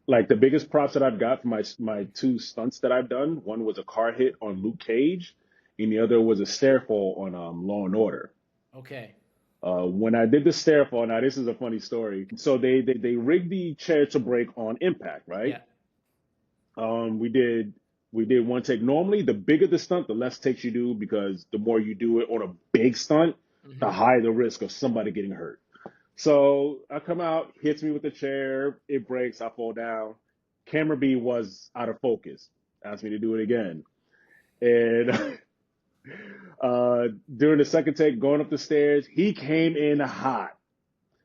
Like the biggest props that I've got for my two stunts that I've done, one was a car hit on Luke Cage, and the other was a stair fall on Law and Order. Okay. When I did the stair fall, now this is a funny story. So they rigged the chair to break on impact, right? Yeah. We did one take. Normally, the bigger the stunt, the less takes you do because the more you do it on a big stunt, the Hmm. higher the risk of somebody getting hurt. So I come out, hits me with the chair, it breaks, I fall down. Camera B was out of focus, asked me to do it again. And during the second take, going up the stairs, he came in hot.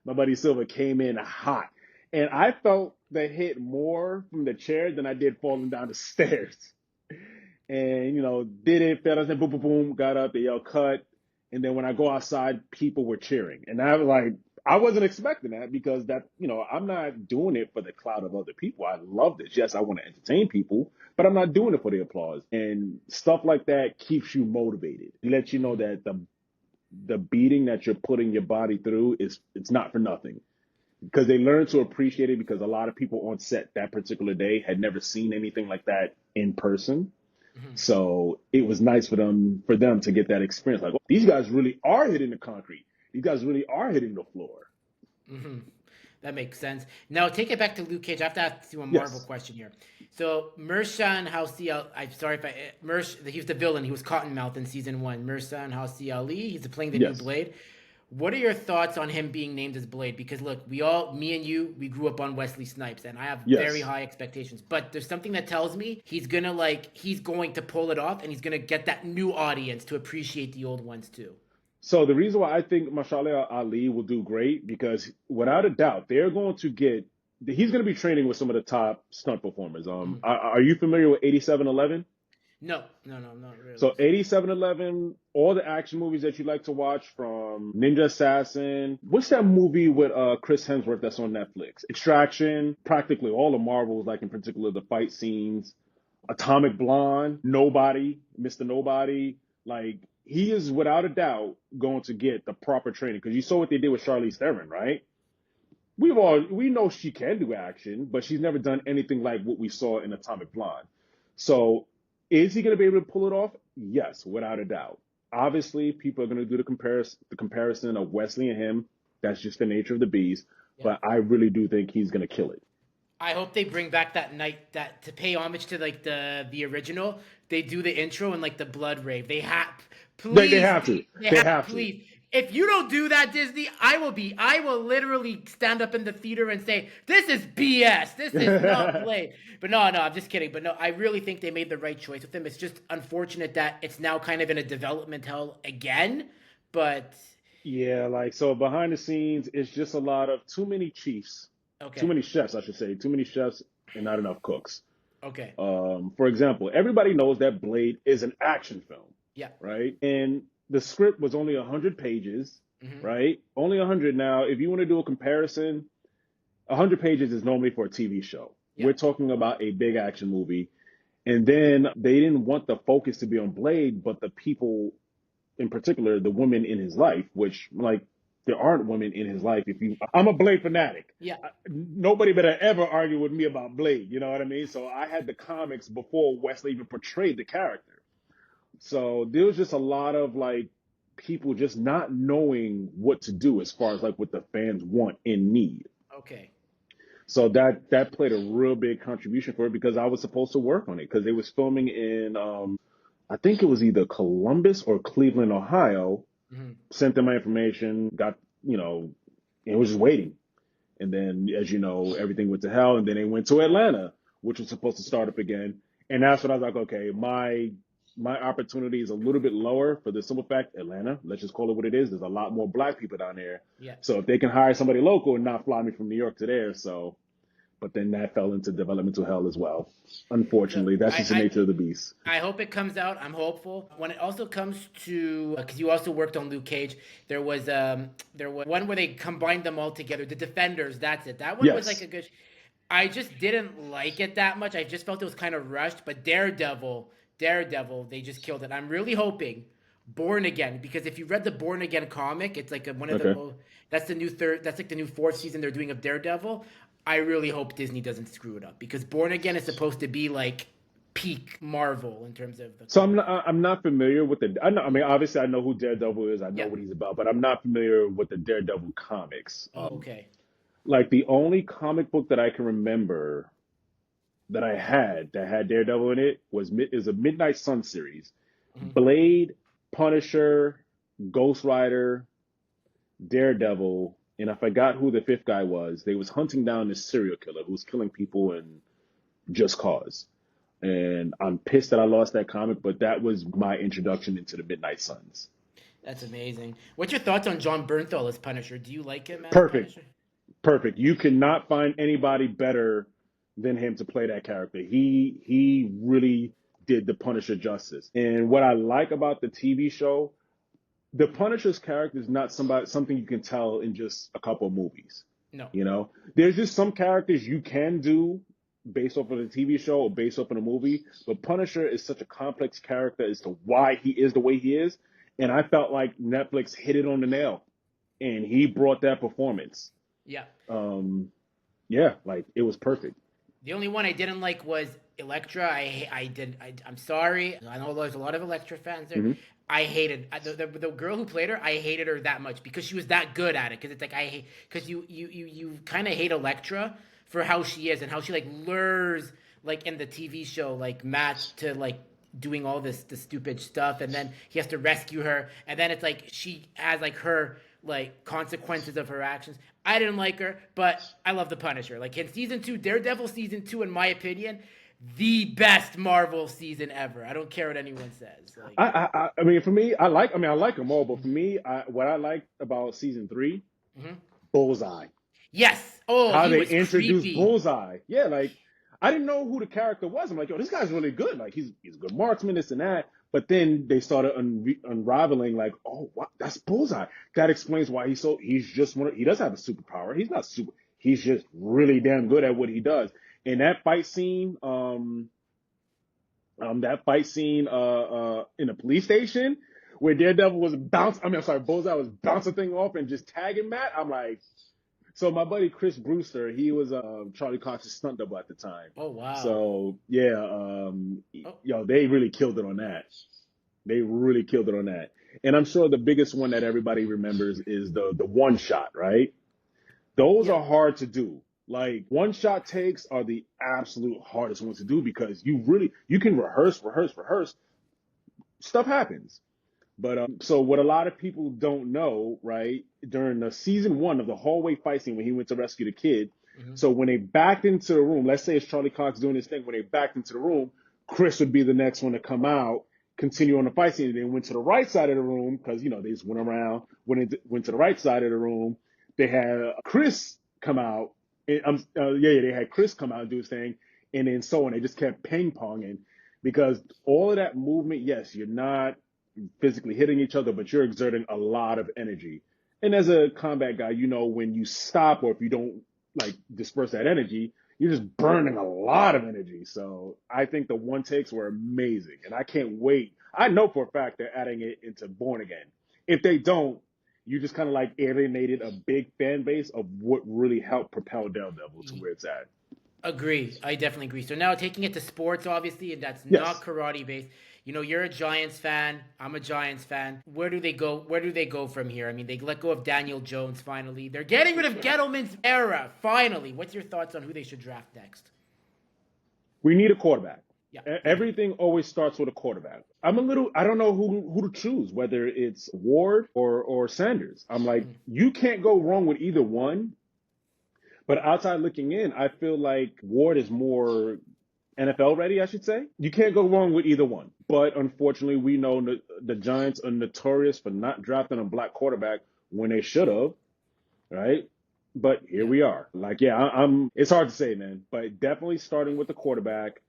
My buddy Silva came in hot. And I felt the hit more from the chair than I did falling down the stairs. And did it, fell down, boom, boom, boom, got up, they yelled cut, and then when I go outside, people were cheering, and I was like, I wasn't expecting that because I'm not doing it for the clout of other people. I love this. Yes, I want to entertain people, but I'm not doing it for the applause. And stuff like that keeps you motivated. It lets you know Hmm. that the beating that you're putting your body through it's not for nothing because they learn to appreciate it because a lot of people on set that particular day had never seen anything like that in person. Hmm. So it was nice for them to get that experience. Like, oh, these guys really are hitting the concrete. These guys really are hitting the floor. Hmm. That makes sense. Now take it back to Luke Cage. I have to ask you a Marvel Yes. question here. So Mershan Housi, I'm sorry if I Mersh, he was the villain. He was Cottonmouth in season one. Mershan Housi Ali. He's playing the new Yes. Blade. What are your thoughts on him being named as Blade? Because look, we all, me and you, we grew up on Wesley Snipes, and I have very Yes. high expectations. But there's something that tells me he's going to pull it off, and he's gonna get that new audience to appreciate the old ones too. So the reason why I think Mashallah Ali will do great because without a doubt they're going to get he's going to be training with some of the top stunt performers. Mhm. Are you familiar with 8711? No, no, no, not really. So 8711, all the action movies that you like to watch from Ninja Assassin. What's that movie with Chris Hemsworth that's on Netflix? Extraction, practically all the Marvels, like in particular the fight scenes. Atomic Blonde, Nobody, Mr. Nobody. Like he is without a doubt going to get the proper training because you saw what they did with Charlize Theron, right? We know she can do action, but she's never done anything like what we saw in Atomic Blonde. So is he going to be able to pull it off? Yes, without a doubt. Obviously, people are going to do the comparison of Wesley and him. That's just the nature of the beast. Yeah. But I really do think he's going to kill it. I hope they bring back that night that to pay homage to like the original. They do the intro and like the blood rave. They have They please, have to. they They have have to. please. If you don't do that, Disney, I will literally stand up in the theater and say, "This is BS. This is not Blade." But no, no, I'm just kidding. But no, I really think they made the right choice with him. It's just unfortunate that it's now kind of in a development hell again. But Yeah, like so behind the scenes, it's just a lot of too many chiefs, too okay, many chefs, I should say, too many chefs and not enough cooks. okay, For example, everybody knows that Blade is an action film, yeah, right? And the script was only 100 pages, hmm, right? Only 100. Now, if you want to do a comparison, 100 pages is normally for a TV show. yeah, We're talking about a big action movie. And then they didn't want the focus to be on Blade, but the people in particular, the women in his life, which like there aren't women in his life. I'm a Blade fanatic. yeah. Nobody better ever argue with me about Blade. You know what I mean? So I had the comics before Wesley even portrayed the character. So there was just a lot of like people just not knowing what to do as far as like what the fans want and need. Okay. So that played a real big contribution for it because I was supposed to work on it because they was filming in I think it was either Columbus or Cleveland, Ohio. Hmm. Sent them my information, got it was just waiting. And then, as you know, everything went to hell, and then they went to Atlanta, which was supposed to start up again. And that's when I was like, okay, my opportunity is a little bit lower for the simple fact, Atlanta, let's just call it what it is. There's a lot more black people down there. Yeah. So if they can hire somebody local and not fly me from New York to there, so but then that fell into developmental hell as well. So Unfortunately, that's just the I nature of the beast. I hope it comes out. I'm hopeful. When it also comes to because you also worked on Luke Cage, there was one where they combined them all together. The Defenders. That's it. That one was like Yes. a good. I just didn't like it that much. I just felt it was kind of rushed. But Daredevil, they just killed it. I'm really hoping Born Again because if you read the Born Again comic, it's like one of the Okay. most. That's the new third. That's like the new fourth season they're doing of Daredevil. I really hope Disney doesn't screw it up because Born Again is supposed to be like peak Marvel in terms of the So comic. I'm not familiar with the I mean obviously I know who Daredevil is, I know Yeah. what he's about, but I'm not familiar with the Daredevil comics. Oh, okay. Like the only comic book that I can remember that I had that had Daredevil in it is a Midnight Sun series. Mhm. Blade, Punisher, Ghost Rider, Daredevil, and I forgot who the fifth guy was. They was hunting down this serial killer who was killing people in just cause. And I'm pissed that I lost that comic, but that was my introduction into the Midnight Suns. That's amazing. What's your thoughts on John Bernthal as Punisher? Do you like him as Perfect, Punisher? perfect. You cannot find anybody better than him to play that character. He really did the Punisher justice. And what I like about the TV show, the Punisher's character is not something you can tell in just a couple of movies. No. You know, there's just some characters you can do based off of the TV show or based off of the movie, but Punisher is such a complex character as to why he is the way he is. And I felt like Netflix hit it on the nail, and he brought that performance. Yeah. Um, yeah, like it was perfect. The only one I didn't like was Electra. I'm sorry. I know there's a lot of Electra fans there. Hmm. I hated the girl who played her. I hated her that much because she was that good at it. Because it's like I hate because you kind of hate Electra for how she is and how she like lures like in the TV show like Matt to like doing all the stupid stuff, and then he has to rescue her, and then it's like she has like her like consequences of her actions. I didn't like her, but I love the Punisher. Like in season two, Daredevil season two, in my opinion, the best Marvel season ever. I don't care what anyone says. Like, I mean, for me, I like them all, but for me, what I liked about season three, mhm. Bullseye. Yes. Oh, How he they was introduced creepy. Bullseye. Yeah, like I didn't know who the character was. I'm like, yo, this guy's really good. Like he's a good marksman, this and that. But then they started unraveling, like, oh, what? That's Bullseye. That explains why he's just he does have a superpower. He's not super. He's just really damn good at what he does. And that fight scene, in the police station where Daredevil was I'm sorry, Bullseye was bouncing thing off and just tagging Matt. I'm like, so my buddy Chris Brewster, he was Charlie Cox's stunt double at the time. Oh wow. So yeah, Oh they really killed it on that. They really killed it on that. And I'm sure the biggest one that everybody remembers is the one shot, right? Those yeah. are hard to do. Like one shot takes are the absolute hardest ones to do because you can rehearse. Stuff happens. But so what a lot of people don't know, right? During the season one of the hallway fight scene when he went to rescue the kid, Mhm. so when they backed into the room, let's say it's Charlie Cox doing his thing. When they backed into the room, Chris would be the next one to come out, continue on the fight scene. And then went to the right side of the room because they just went around. When it went to the right side of the room, they had Chris come out. They had Chris come out and do his thing, and then so on. They just kept ping ponging because all of that movement. Yes, you're not physically hitting each other, but you're exerting a lot of energy. And as a combat guy, when you stop or if you don't like disperse that energy, you're just burning a lot of energy. So I think the one takes were amazing, and I can't wait. I know for a fact they're adding it into Born Again. If they don't, you just kind of like alienated a big fan base of what really helped propel Daredevil to where it's at. Agree. I definitely agree. So now taking it to sports, obviously, and that's not Yes. karate based. You know, you're a Giants fan. I'm a Giants fan. Where do they go? Where do they go from here? I mean, they let go of Daniel Jones finally. They're getting rid of Gettleman's era finally. What's your thoughts on who they should draft next? We need a quarterback. Yeah, we do. Everything always starts with a quarterback. I don't know who to choose, whether it's Ward or Sanders. I'm like, Mhm. you can't go wrong with either one. But outside looking in, I feel like Ward is more NFL ready, I should say. You can't go wrong with either one. But unfortunately, we know the Giants are notorious for not drafting a black quarterback when they should have, right? But here Yeah. we are. Like, yeah, I'm. It's hard to say, man. But definitely starting with the quarterback.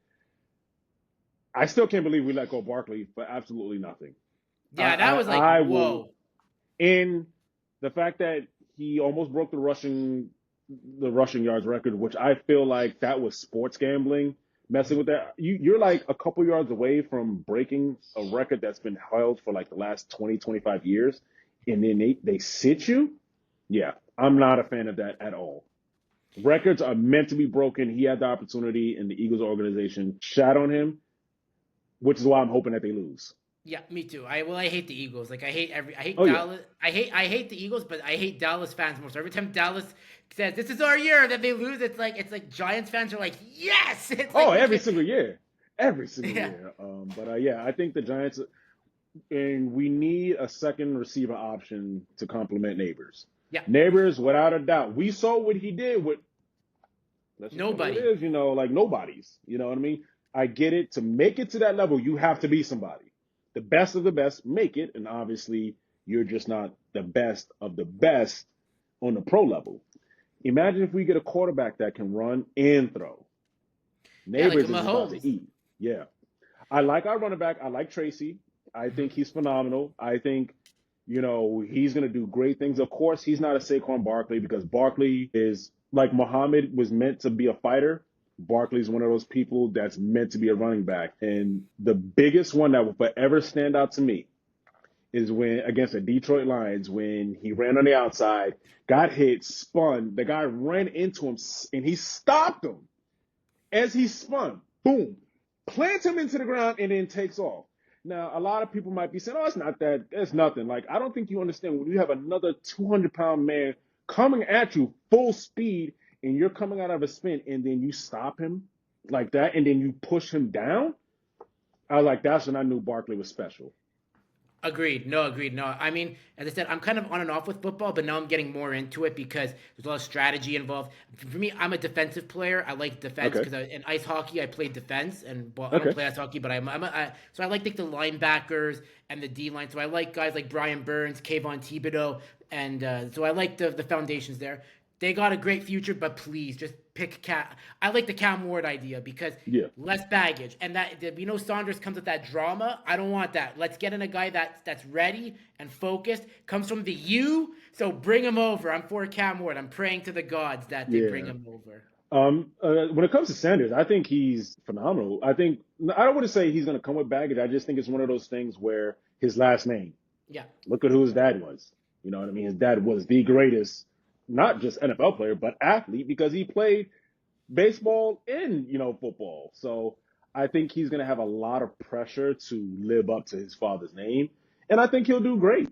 I still can't believe we let go Barkley for absolutely nothing. Yeah, that was like, I will. whoa. In the fact that he almost broke the rushing yards record, which I feel like that was sports gambling. Messing Mhm. with that, you're like a couple yards away from breaking a record that's been held for like the last 20, 25 years, and then they sit you. Yeah, I'm not a fan of that at all. Records are meant to be broken. He had the opportunity, and the Eagles organization shat on him, which is why I'm hoping that they lose. Yeah, me too. I hate the Eagles. Like I hate Oh yeah. Dallas. I hate the Eagles, but I hate Dallas fans more. So every time Dallas says this is our year that they lose, it's like Giants fans are like, yes. It's Oh, like we every can. single year, every single Yeah. year. But yeah, I think the Giants, and we need a second receiver option to complement Neighbors. Yeah. Neighbors, without a doubt, we saw what he did with. Let's just call it what it Nobody. is. Like nobodies. You know what I mean? I get it. To make it to that level, you have to be somebody. The best of the best make it, and obviously, you're just not the best of the best on the pro level. Imagine if we get a quarterback that can run and throw. Yeah, like a Neighbors is about to Mahomes. eat. Yeah. I like our running back. I like Tracy. I Mhm. think he's phenomenal. I think, he's going to do great things. Of course, he's not a Saquon Barkley because Barkley is like Muhammad was meant to be a fighter. Barkley's one of those people that's meant to be a running back. And the biggest one that will forever stand out to me is when against the Detroit Lions when he ran on the outside, got hit, spun. The guy ran into him and he stopped him. As he spun, boom, plants him into the ground and then takes off. Now, a lot of people might be saying, "Oh, it's not that. It's nothing." Like, I don't think you understand when you have another 200-pound man coming at you full speed and you're coming out of a spin and then you stop him like that and then you push him down. I was like, that's when I knew Barkley was special. Agreed. No, agreed. No, I mean, as I said, I'm kind of on and off with football, but now I'm getting more into it because there's a lot of strategy involved. For me, I'm a defensive player. I like defense Okay. because in ice hockey I played defense, and well, I don't Okay. play ice hockey, but so I like the linebackers and the D line. So I like guys like Brian Burns, Kayvon Thibodeau, and so I like the foundations there. They got a great future, but please just pick Cat. I like the Cam Ward idea because Yeah. less baggage, and Saunders comes with that drama. I don't want that. Let's get in a guy that's ready and focused. Comes from the U, so bring him over. I'm for Cam Ward. I'm praying to the gods that they bring Yeah. him over. When it comes to Sanders, I think he's phenomenal. I don't want to say he's going to come with baggage. I just think it's one of those things where his last name. Yeah. Look at who his dad was. You know what I mean? His dad was the greatest, not just NFL player, but athlete because he played baseball and, football. So I think he's going to have a lot of pressure to live up to his father's name. And I think he'll do great,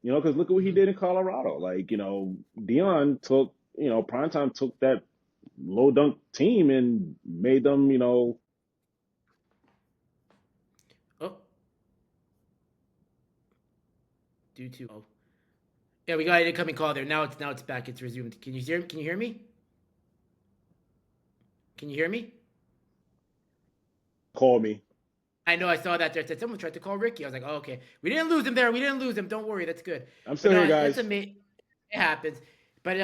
because look at what he Mhm. did in Colorado. Like, Dion took, Primetime took that low dunk team and made them, Oh, due to yeah, we got an incoming call there. Now it's back. It's resumed. Can you hear me? Can you hear me? call me. I know I saw that there. It said someone tried to call Ricky. I was like, oh, okay. We didn't lose him there. We didn't lose him. Don't worry. That's good. I'm But still here, no, that's guys. amazing. It happens. But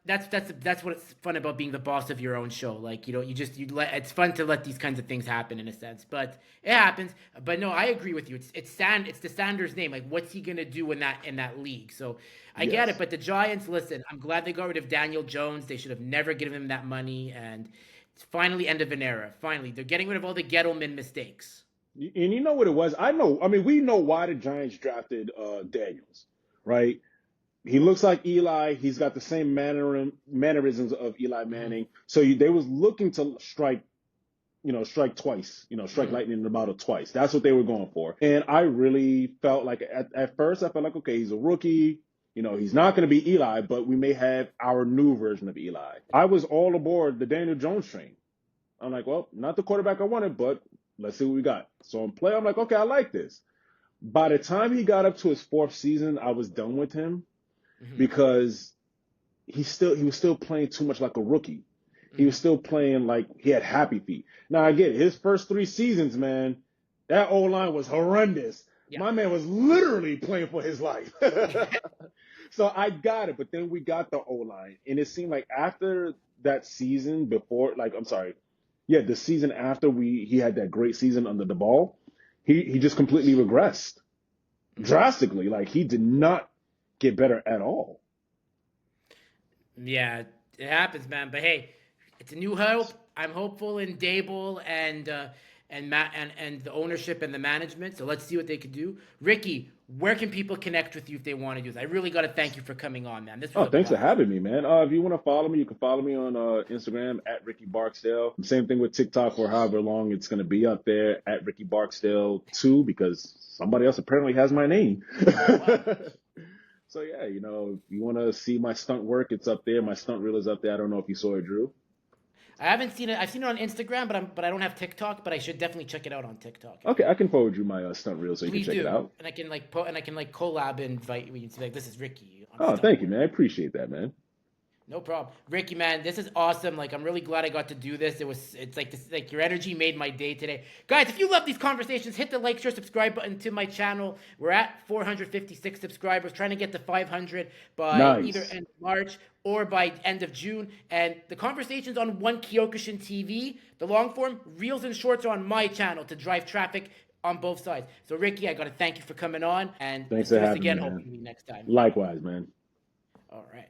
that's what's fun about being the boss of your own show. Like you let it's fun to let these kinds of things happen in a sense. But it happens. But no, I agree with you. It's the Sanders name. Like what's he gonna do in that league? So I get it. Yes. But the Giants, listen, I'm glad they got rid of Daniel Jones. They should have never given him that money. And it's finally end of an era. Finally, they're getting rid of all the Gettleman mistakes. And you know what it was? I know. I mean, we know why the Giants drafted Daniels, right? He looks like Eli. He's got the same mannerisms of Eli Hmm. Manning. So they was looking to strike twice, strike Hmm. lightning in the bottle twice. That's what they were going for. And I really felt like at first I felt like, okay, he's a rookie. He's not going to be Eli, but we may have our new version of Eli. I was all aboard the Daniel Jones train. I'm like, well, not the quarterback I wanted, but let's see what we got. So in play, I'm like, okay, I like this. By the time he got up to his fourth season, I was done with him Hmm. because he was still playing too much like a rookie. He was Hmm. still playing like he had happy feet. Now I get it. His first 3 seasons, man, that O line was horrendous. Yeah. My man was literally playing for his life. So I got it, but then we got the O line, and it seemed like after that season before, like I'm sorry, yeah, the season after he had that great season under the ball, he just completely regressed Hmm. drastically. Like he did not get better at all. Yeah, it happens, man. But hey, it's a new hope. I'm hopeful in Dable and the ownership and the management. So let's see what they can do. Ricky, where can people connect with you if they want to do this? I really got to thank you for coming on, man. This was Oh, a thanks for blast. having me, man. If you want to follow me, you can follow me on Instagram at Ricky Barksdale. Same thing with TikTok for however long it's going to be up there at Ricky Barksdale 2 because somebody else apparently has my name. Oh wow. So yeah, if you want to see my stunt work, it's up there. My stunt reel is up there. I don't know if you saw it, Drew. I haven't seen it. I've seen it on Instagram, but I don't have TikTok. But I should definitely check it out on TikTok if Okay, you I can forward you my stunt reel so you can please check it do. out. And I can collab and invite you and say like this is Ricky on Oh, stunt thank you, work. man. I appreciate that, man. No problem. Ricky, man, this is awesome. Like, I'm really glad I got to do this. It's like this, like your energy made my day today. Guys, if you love these conversations, hit the like, share, subscribe button to my channel. We're at 456 subscribers, trying to get to 500 by either Nice. end of March or by end of June. And the conversations on One Kyokushin TV, the long form, reels and shorts are on my channel to drive traffic on both sides. So, Ricky, I got to thank you for coming on, and Thanks let's for do this having me, again, man. hopefully next time. Likewise, man. All right.